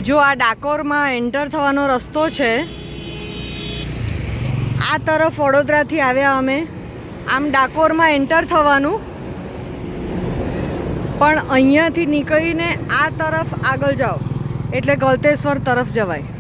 જો આ ડાકોરમાં એન્ટર થવાનો રસ્તો છે, આ તરફ વડોદરાથી આવ્યા અમે, આમ ડાકોરમાં એન્ટર થવાનું, પણ અહીંયાથી નીકળીને આ તરફ આગળ જાઓ એટલે ગળતેશ્વર તરફ જવાય.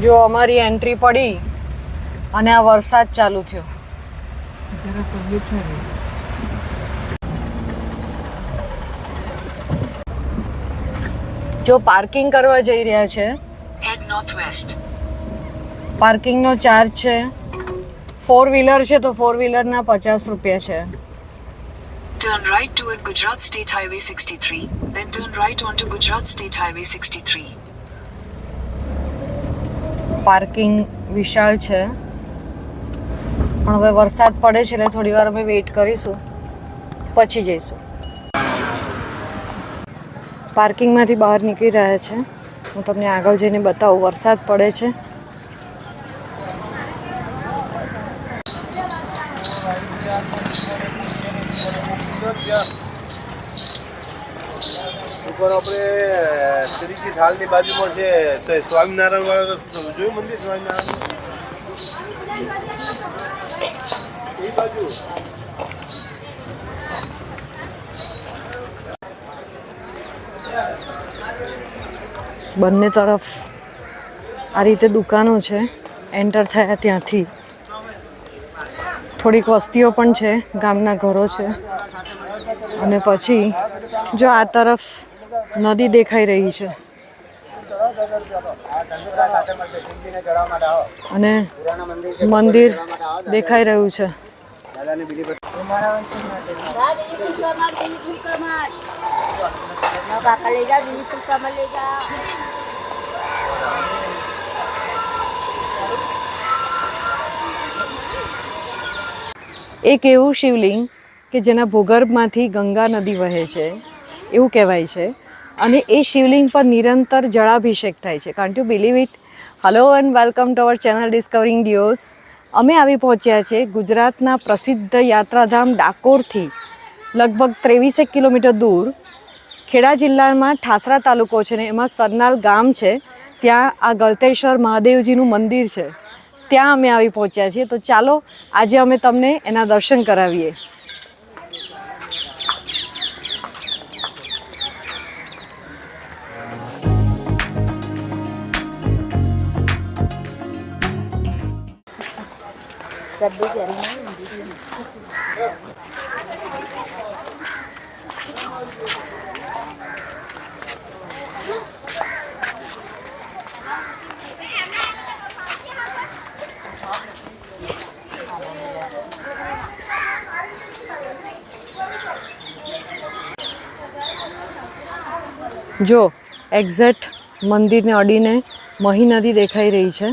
જો અમારી એન્ટ્રી પડી અને આ વરસાદ ચાલુ થયો. જો પાર્કિંગ કરવા જઈ રહ્યા છે, પાર્કિંગનો ચાર્જ છે. 4 વ્હીલર છે તો 4 વ્હીલરના 50 રૂપિયા છે. Turn right toward Gujarat State Highway 63, then turn right onto Gujarat State Highway 63. Parking વિશાળ છે, પણ હવે વરસાદ પડે છે એટલે થોડી વાર અમે વેઇટ કરીશું, પછી જઈશું. પાર્કિંગમાંથી બહાર નીકળી રહ્યા છે. હું તમને આગળ જઈને બતાવું. વરસાદ પડે છે. આપણે શ્રીજી ઢાલની બાજુમાં છે તો સ્વામિનારાયણ વાળો રસ્તો જોયું, મંદિર સ્વામિનારાયણ એ બાજુ. બંને તરફ આ રીતે દુકાનો છે. એન્ટર થયા ત્યાંથી થોડીક વસ્તીઓ પણ છે, ગામના ઘરો છે. અને પછી જો આ તરફ નદી દેખાઈ રહી છે અને મંદિર દેખાઈ રહ્યું છે. એક એવું શિવલિંગ કે જેના ભૂગર્ભમાંથી ગંગા નદી વહે છે એવું કહેવાય છે, અને એ શિવલિંગ પર નિરંતર જળાભિષેક થાય છે. Can't you believe it? Hello and welcome to our channel discovering Dios. અમે આવી પહોંચ્યા છે ગુજરાતના પ્રસિદ્ધ યાત્રાધામ ડાકોરથી લગભગ 23 કિલોમીટર દૂર. ખેડા જિલ્લામાં ઠાસરા તાલુકો છે ને એમાં સરનાલ ગામ છે. ત્યાં આ ગળતેશ્વર મહાદેવજીનું મંદિર છે, ત્યાં અમે આવી પહોંચ્યા છીએ. તો ચાલો આજે અમે તમને એના દર્શન કરાવીએ. જો એક્ઝેક્ટ મંદિરને અડીને મહી નદી દેખાઈ રહી છે.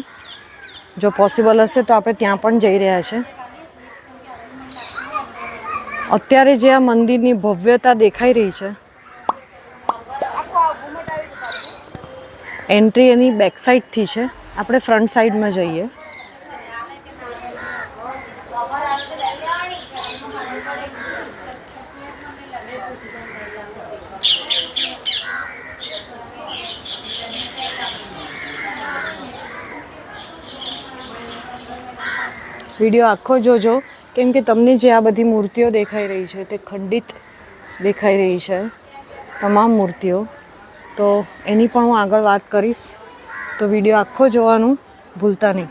જો પોસિબલ હશે તો આપણે ત્યાં પણ જઈ રહ્યા છે. અત્યારે જે આ મંદિરની ભવ્યતા દેખાઈ રહી છે, એન્ટ્રી એની બેક સાઈડથી છે. આપણે ફ્રન્ટ સાઈડમાં જઈએ. વિડીયો આખો જોજો, કેમ કે તમને જે આ બધી મૂર્તિઓ દેખાઈ રહી છે તે ખંડિત દેખાઈ રહી છે, તમામ મૂર્તિઓ. તો એની પણ હું આગળ વાત કરીશ, તો વિડીયો આખો જોવાનું ભૂલતા નહીં.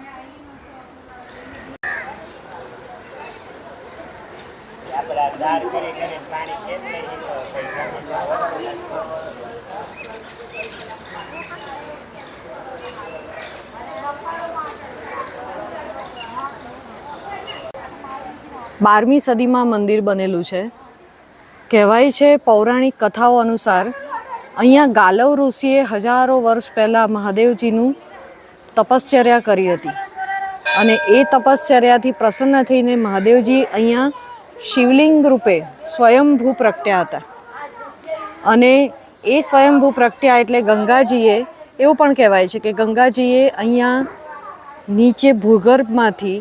બારમી સદીમાં મંદિર બનેલું છે. કહેવાય છે પૌરાણિક કથાઓ અનુસાર અહીંયા ગાલવ ઋષિએ હજારો વર્ષ પહેલાં મહાદેવજીનું તપશ્ચર્યા કરી હતી અને એ તપશ્ચર્યાથી પ્રસન્ન થઈને મહાદેવજી અહીંયા શિવલિંગ રૂપે સ્વયંભૂ પ્રગટ્યા હતા અને એ સ્વયંભૂ પ્રગટ્યા એટલે ગંગાજીએ એવું પણ કહેવાય છે કે ગંગાજીએ અહીંયા નીચે ભૂગર્ભમાંથી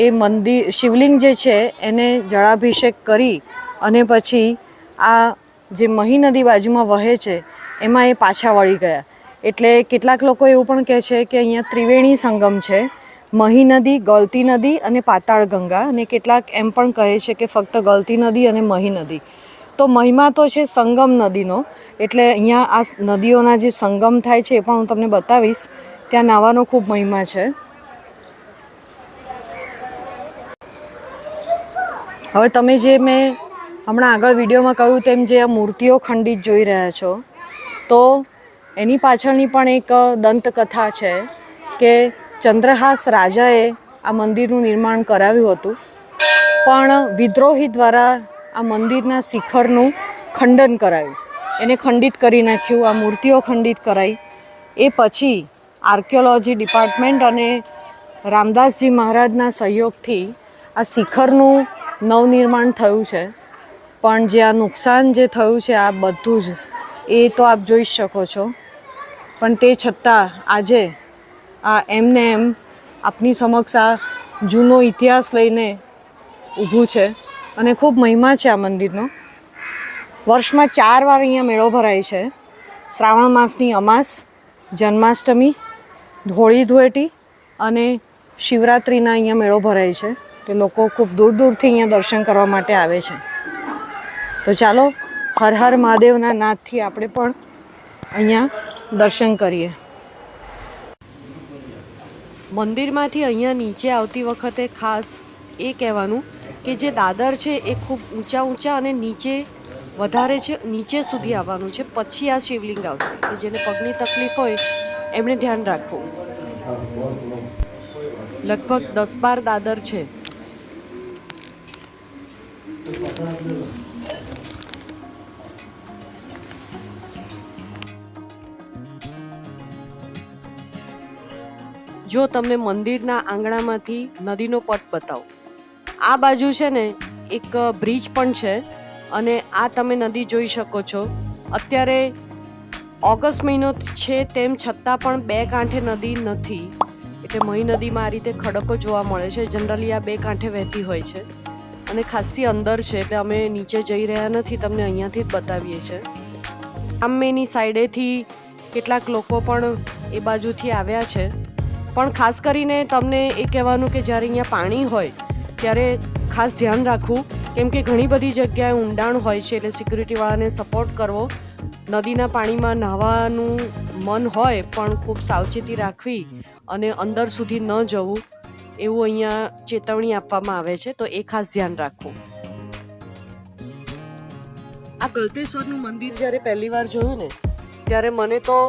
એ મંદિર શિવલિંગ જે છે એને જળાભિષેક કરી અને પછી આ જે મહી નદી બાજુમાં વહે છે એમાં એ પાછા વળી ગયા. એટલે કેટલાક લોકો એવું પણ કહે છે કે અહીંયા ત્રિવેણી સંગમ છે, મહી નદી, ગલતી નદી અને પાતાળ ગંગા, અને કેટલાક એમ પણ કહે છે કે ફક્ત ગલતી નદી અને મહી નદી. તો મહિમા તો છે સંગમ નદીનો, એટલે અહીંયા આ નદીઓના જે સંગમ થાય છે એ પણ હું તમને બતાવીશ. ત્યાં નાહવાનો ખૂબ મહિમા છે. હવે તમે જે મેં હમણાં આગળ વિડીયોમાં કહ્યું તેમ જે આ મૂર્તિઓ ખંડિત જોઈ રહ્યા છો, તો એની પાછળની પણ એક દંતકથા છે કે ચંદ્રહાસ રાજાએ આ મંદિરનું નિર્માણ કરાવ્યું હતું, પણ વિદ્રોહી દ્વારા આ મંદિરના શિખરનું ખંડન કરાયું, એને ખંડિત કરી નાખ્યું, આ મૂર્તિઓ ખંડિત કરાઈ. એ પછી આર્કિયોલોજી ડિપાર્ટમેન્ટ અને રામદાસજી મહારાજના સહયોગથી આ શિખરનું નવનિર્માણ થયું છે. પણ જે આ નુકસાન જે થયું છે આ બધું જ એ તો આપ જોઈ શકો છો. પણ તે છતાં આજે આ એમને એમ આપની સમક્ષ આ જૂનો ઇતિહાસ લઈને ઊભું છે અને ખૂબ મહિમા છે આ મંદિરનો. વર્ષમાં 4 વાર અહીંયા મેળો ભરાય છે. શ્રાવણ માસની અમાસ, જન્માષ્ટમી, હોળી ધૂળેટી અને શિવરાત્રિના અહીંયા મેળો ભરાય છે. તે લોકો ખૂબ દૂર દૂરથી અહીંયા દર્શન કરવા માટે આવે છે. તો ચાલો હર હર મહાદેવના નાદથી આપણે પણ અહીંયા દર્શન કરીએ. મંદિરમાંથી અહીંયા નીચે આવતી વખતે ખાસ એ કહેવાનું કે જે દાદર છે એ ખૂબ ઊંચા અને નીચે વધારે છે, નીચે સુધી આવવાનું છે, પછી આ શિવલિંગ આવશે. કે જેને પગની તકલીફ હોય એમણે ધ્યાન રાખવું. લગભગ 10-12 દાદર છે. જો તમને મંદિરના આંગણામાંથી નદીનો પટ બતાવો, આ બાજુ છે ને એક બ્રિજ પણ છે અને આ તમે નદી જોઈ શકો છો. અત્યારે ઓગસ્ટ મહિનો છે તેમ છતાં પણ 2 કાંઠે નદી નથી, એટલે મહી નદીમાં આ રીતે ખડકો જોવા મળે છે. જનરલી આ 2 કાંઠે વહેતી હોય છે અને ખાસી અંદર છે, એટલે અમે નીચે જઈ રહ્યા નથી, તમને અહીંયાથી જ બતાવીએ છીએ. આમેની સાઈડેથી કેટલાક લોકો પણ એ બાજુથી આવ્યા છે. પણ ખાસ કરીને તમને એ કહેવાનું કે જ્યારે અહીંયા પાણી હોય ત્યારે ખાસ ધ્યાન રાખવું, કેમ કે ઘણી બધી જગ્યાએ ઊંડાણ હોય છે, એટલે સિક્યુરિટીવાળાને સપોર્ટ કરવો. નદીના પાણીમાં નહાવાનું મન હોય પણ ખૂબ સાવચેતી રાખવી અને અંદર સુધી ન જવું એવું અહીંયા ચેતવણી આપવામાં આવે છે, તો એ ખાસ ધ્યાન રાખવું. આ ગલતેશ્વરનું મંદિર જ્યારે પહેલી વાર જોયું ને ત્યારે મને તો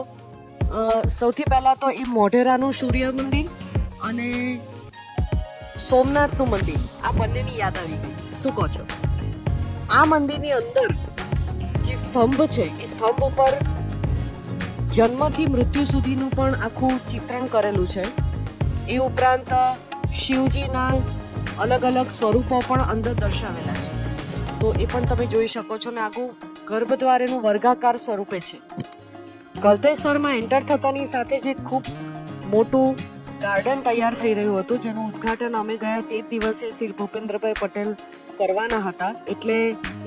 સૌથી પહેલા તો એ મોઢેરાનું સૂર્ય મંદિર અને સોમનાથનું મંદિર આ બંનેની યાદ આવી ગઈ. શું કહો છો? આ મંદિરની અંદર જે સ્તંભ છે એ સ્તંભ ઉપર જન્મથી મૃત્યુ સુધીનું પણ આખું ચિત્રણ કરેલું છે. એ ઉપરાંત શિવજીના અલગ અલગ સ્વરૂપો પણ અંદર દર્શાવેલા છે, તો એ પણ તમે જોઈ શકો છો. ને આખું ગર્ભદ્વાર એનું વર્ગાકાર સ્વરૂપે છે. ગલતેશ્વરમાં એન્ટર થતાની સાથે જ એક ખૂબ મોટું ગાર્ડન તૈયાર થઈ રહ્યું હતું, જેનું ઉદ્ઘાટન અમે ગયા તે દિવસે શ્રી ભૂપેન્દ્રભાઈ પટેલ કરવાના હતા, એટલે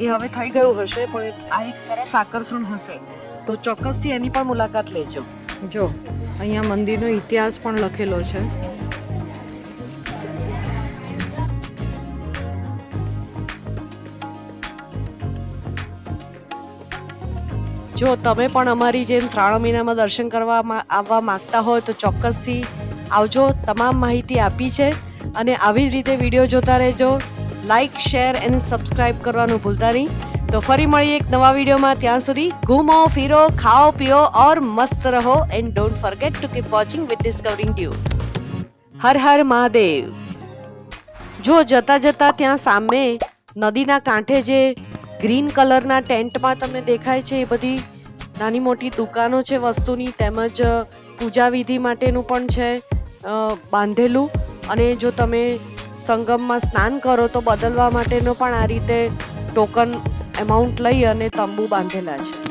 એ હવે થઈ ગયું હશે. પણ આ એક સરસ આકર્ષણ હશે, તો ચોક્કસથી એની પણ મુલાકાત લેજો. જો અહીંયા મંદિરનો ઇતિહાસ પણ લખેલો છે. જો તમે પણ અમારી જેમ શ્રાવણ મહિનામાં દર્શન કરવા આવવા માંગતા હોય તો ચોક્કસથી આવજો. તમામ માહિતી આપી છે અને આવી જ રીતે વિડીયો જોતા રહેજો. લાઈક, શેર અને સબસ્ક્રાઇબ કરવાનું ભૂલતા નહીં. તો ફરી મળીએ એક નવા વિડીયોમાં. ત્યાં સુધી ઘૂમો, ફિરો, ખાઓ, પીઓ और મસ્ત રહો and don't forget to keep watching with discovering Dues. Har Har Mahadev. જો જતા જતા ત્યાં સામે નદીના કાંઠે જે ગ્રીન કલરના ટેન્ટમાં તમને દેખાય છે એ બધી નાની મોટી દુકાનો છે વસ્તુની, તેમજ પૂજા વિધિ માટેનું પણ છે બાંધેલું. અને જો તમે સંગમમાં સ્નાન કરો તો બદલવા માટેનો પણ આ રીતે ટોકન એમાઉન્ટ લઈ અને તંબુ બાંધેલા છે.